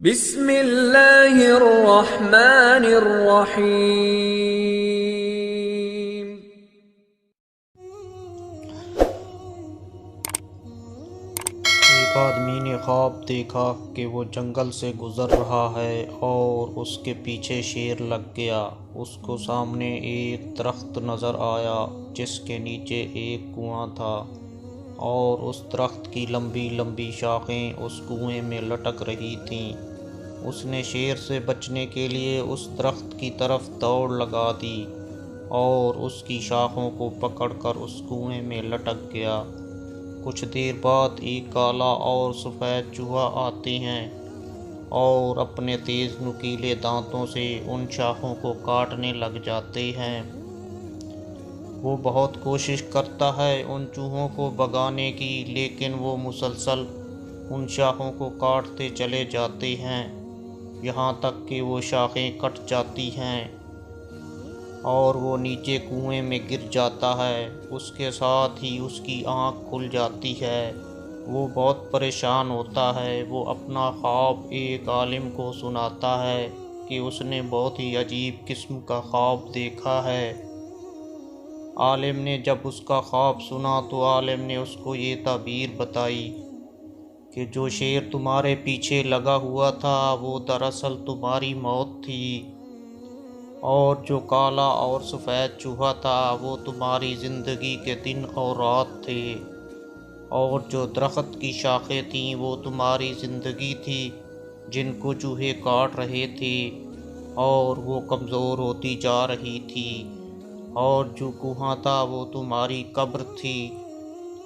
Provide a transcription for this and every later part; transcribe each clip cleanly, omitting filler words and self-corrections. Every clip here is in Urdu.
بسم اللہ الرحمن الرحیم۔ ایک آدمی نے خواب دیکھا کہ وہ جنگل سے گزر رہا ہے اور اس کے پیچھے شیر لگ گیا۔ اس کو سامنے ایک درخت نظر آیا جس کے نیچے ایک کنواں تھا اور اس درخت کی لمبی لمبی شاخیں اس کنویں میں لٹک رہی تھیں۔ اس نے شیر سے بچنے کے لیے اس درخت کی طرف دوڑ لگا دی اور اس کی شاخوں کو پکڑ کر اس کنویں میں لٹک گیا۔ کچھ دیر بعد ایک کالا اور سفید چوہا آتے ہیں اور اپنے تیز نکیلے دانتوں سے ان شاخوں کو کاٹنے لگ جاتے ہیں۔ وہ بہت کوشش کرتا ہے ان چوہوں کو بھگانے کی، لیکن وہ مسلسل ان شاخوں کو کاٹتے چلے جاتے ہیں یہاں تک کہ وہ شاخیں کٹ جاتی ہیں اور وہ نیچے کنویں میں گر جاتا ہے۔ اس کے ساتھ ہی اس کی آنکھ کھل جاتی ہے۔ وہ بہت پریشان ہوتا ہے۔ وہ اپنا خواب ایک عالم کو سناتا ہے کہ اس نے بہت ہی عجیب قسم کا خواب دیکھا ہے۔ عالم نے جب اس کا خواب سنا تو عالم نے اس کو یہ تعبیر بتائی کہ جو شیر تمہارے پیچھے لگا ہوا تھا وہ دراصل تمہاری موت تھی، اور جو کالا اور سفید چوہا تھا وہ تمہاری زندگی کے دن اور رات تھے، اور جو درخت کی شاخیں تھیں وہ تمہاری زندگی تھی جن کو چوہے کاٹ رہے تھے اور وہ کمزور ہوتی جا رہی تھی، اور جو کنواں تھا وہ تمہاری قبر تھی۔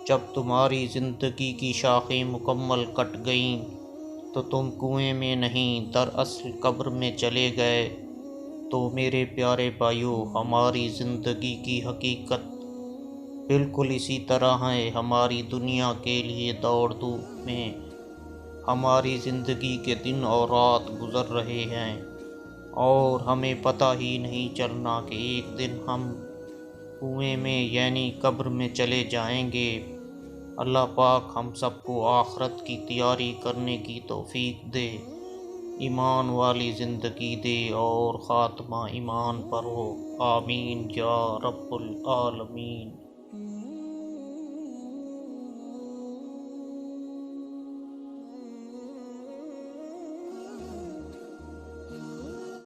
جب تمہاری زندگی کی شاخیں مکمل کٹ گئیں تو تم کنویں میں نہیں دراصل قبر میں چلے گئے۔ تو میرے پیارے بھائیوں، ہماری زندگی کی حقیقت بالکل اسی طرح ہے۔ ہماری دنیا کے لیے دوڑ دھوپ میں ہماری زندگی کے دن اور رات گزر رہے ہیں اور ہمیں پتہ ہی نہیں چلنا کہ ایک دن ہم کنویں میں یعنی قبر میں چلے جائیں گے۔ اللہ پاک ہم سب کو آخرت کی تیاری کرنے کی توفیق دے، ایمان والی زندگی دے اور خاتمہ ایمان پر ہو۔ آمین یا رب العالمین۔